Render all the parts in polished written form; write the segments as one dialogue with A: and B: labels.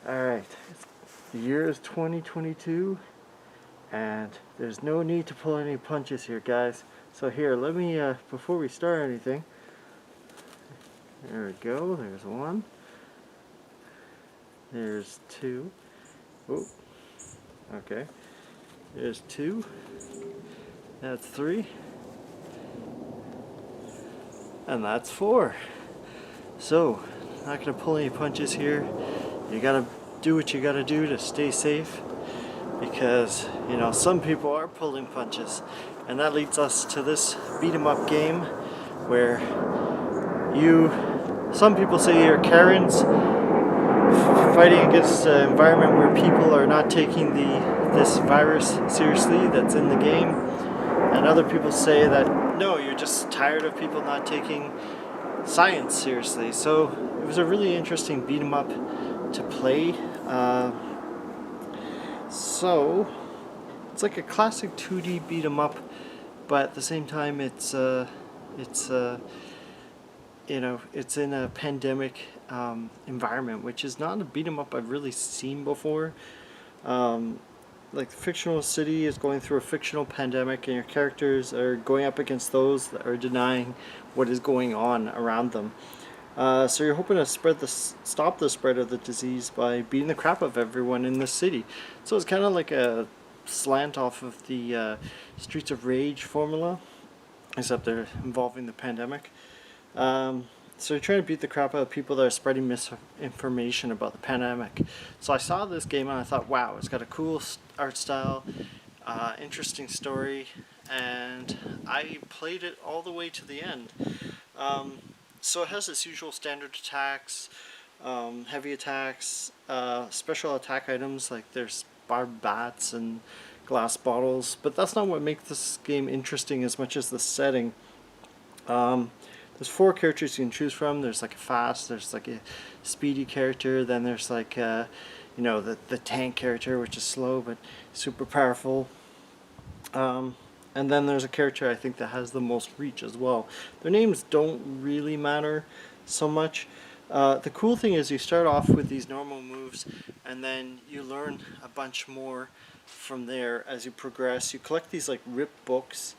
A: Alright, the year is 2022 and there's no need to pull any punches here, guys. So here, let me, before we start anything, there we go, there's one, there's two, oh, okay, there's two, that's three, and that's four. So, not gonna pull any punches here. You gotta do what you gotta do to stay safe, because you know some people are pulling punches, and that leads us to this beat 'em up game where some people say you're Karens fighting against an environment where people are not taking this virus seriously that's in the game, and other people say that no, you're just tired of people not taking science seriously. So it was a really interesting beat 'em up to play. So it's like a classic 2D beat 'em up, but at the same time it's it's in a pandemic environment, which is not a beat 'em up I've really seen before. Like the fictional city is going through a fictional pandemic, and your characters are going up against those that are denying what is going on around them. So you're hoping to stop the spread of the disease by beating the crap out of everyone in the city. So it's kind of like a slant off of the Streets of Rage formula, except they're involving the pandemic. So you're trying to beat the crap out of people that are spreading misinformation about the pandemic. So I saw this game and I thought, wow, it's got a cool art style, interesting story, and I played it all the way to the end. So it has its usual standard attacks, heavy attacks, special attack items like there's barbed bats and glass bottles, but that's not what makes this game interesting as much as the setting. There's four characters you can choose from. There's like a fast, there's like a speedy character, then there's like the tank character, which is slow but super powerful. And then there's a character I think that has the most reach as well. Their names don't really matter so much. The cool thing is you start off with these normal moves, and then you learn a bunch more from there as you progress. You collect these like rip books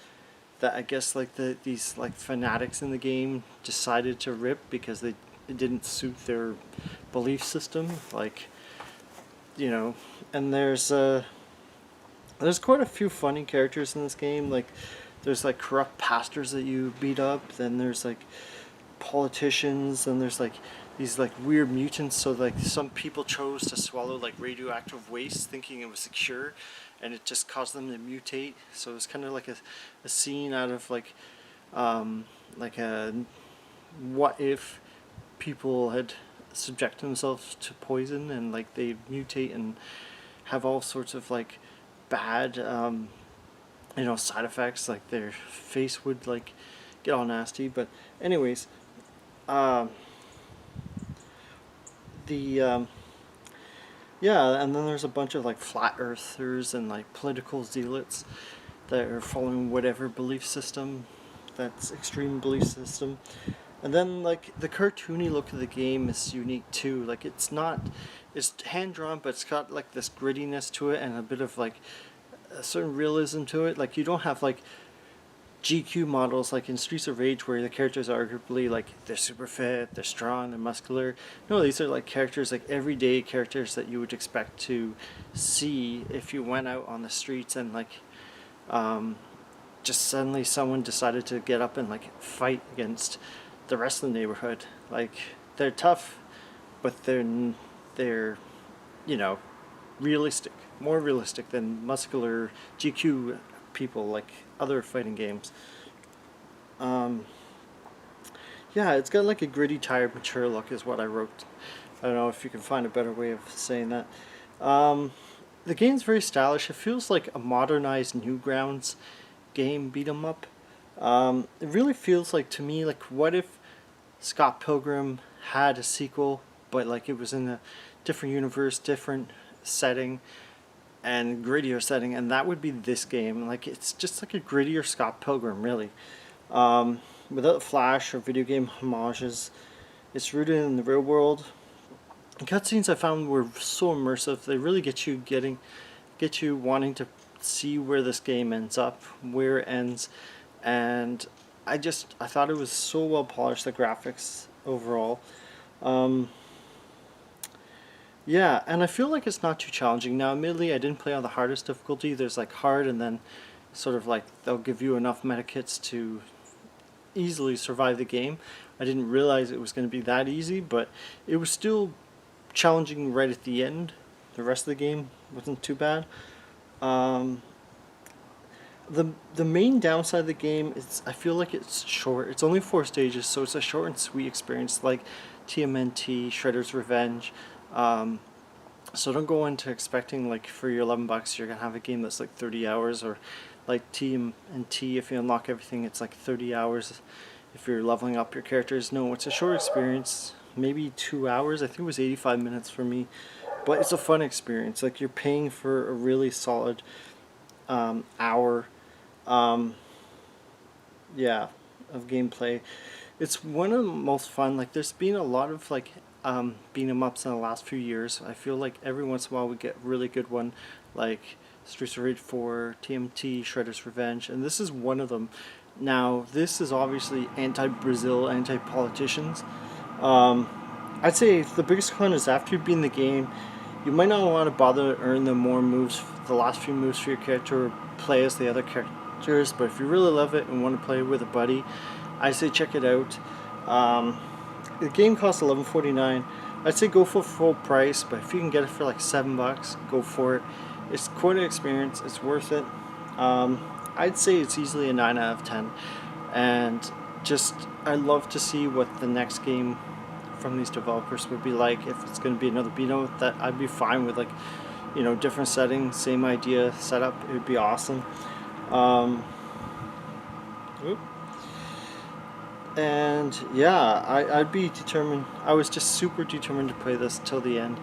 A: that I guess like these like fanatics in the game decided to rip because it didn't suit their belief system, like, and there's quite a few funny characters in this game. Like there's like corrupt pastors that you beat up, then there's like politicians, and there's like these like weird mutants. So like some people chose to swallow like radioactive waste thinking it was secure, and it just caused them to mutate. So it's kind of like a scene out of like a what if people had subjected themselves to poison, and like they mutate and have all sorts of like bad side effects, like their face would like get all nasty. But anyways, yeah, and then there's a bunch of like flat earthers and like political zealots that are following whatever belief system, that's extreme belief system. And then like the cartoony look of the game is unique too. Like it's hand drawn, but it's got like this grittiness to it and a bit of like a certain realism to it. Like you don't have like GQ models like in Streets of Rage where the characters are arguably like they're super fit, they're strong, they're muscular. No, these are like characters, like everyday characters that you would expect to see if you went out on the streets, and like just suddenly someone decided to get up and like fight against the rest of the neighborhood. Like they're tough, but they're realistic, more realistic than muscular GQ people like other fighting games. Yeah, it's got like a gritty, tired, mature look is what I wrote. I don't know if you can find a better way of saying that. The game's very stylish. It feels like a modernized Newgrounds game beat 'em up. It really feels like, to me, like what if Scott Pilgrim had a sequel, but like it was in a different universe, different setting, and grittier setting, and that would be this game. Like it's just like a grittier Scott Pilgrim, really, without flash or video game homages. It's rooted in the real world, cutscenes I found were so immersive. They really get you wanting to see where this game ends up, where it ends, and I thought it was so well polished, the graphics overall. Um, yeah, and I feel like it's not too challenging. Now, admittedly, I didn't play on the hardest difficulty. There's like hard, and then sort of like they'll give you enough medikits to easily survive the game. I didn't realize it was going to be that easy, but it was still challenging right at the end. The rest of the game wasn't too bad. Um, the main downside of the game is I feel like it's short. It's only 4 stages, so it's a short and sweet experience like TMNT, Shredder's Revenge. Um, so don't go into expecting like for your $11 you're gonna have a game that's like 30 hours, or like TMNT, if you unlock everything it's like 30 hours if you're leveling up your characters. No, it's a short experience, maybe 2 hours. I think it was 85 minutes for me, but it's a fun experience. Like you're paying for a really solid hour, um, yeah, of gameplay. It's one of the most fun. Like there's been a lot of like beat 'em ups in the last few years. I feel like every once in a while we get really good one, like Streets of Rage 4, TMT, Shredder's Revenge, and this is one of them. Now this is obviously anti-Brazil, anti-politicians. Um, I'd say the biggest con is after you've beaten the game, you might not want to bother to earn the more moves, the last few moves for your character, or play as the other characters. But if you really love it and want to play with a buddy, I say check it out. Um, the game costs $11.49. I'd say go for full price, but if you can get it for like $7, go for it. It's quite an experience. It's worth it. I'd say it's easily a 9 out of 10, and just I love to see what the next game from these developers would be like. If it's going to be another beat 'em up, that I'd be fine with, like, you know, different setting, same idea, setup. It would be awesome. Um, and yeah, I'd be determined. I was just super determined to play this till the end.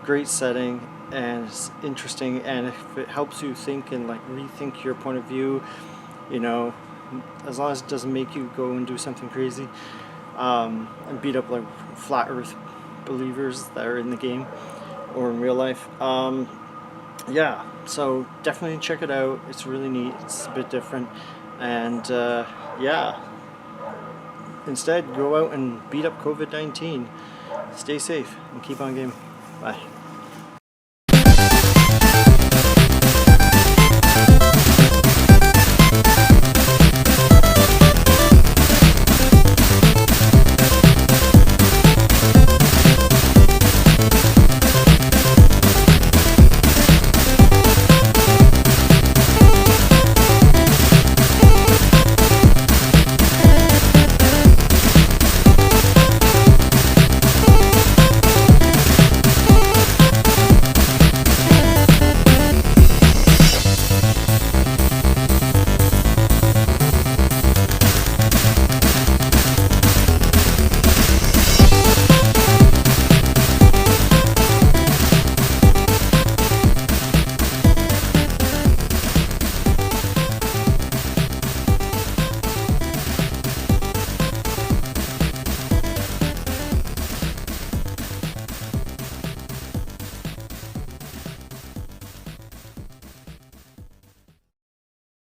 A: Great setting, and it's interesting, and if it helps you think and like rethink your point of view, you know, as long as it doesn't make you go and do something crazy, and beat up like flat earth believers that are in the game or in real life. Yeah, so definitely check it out. It's really neat. It's a bit different, and yeah, instead go out and beat up COVID-19. Stay safe and keep on gaming. Bye.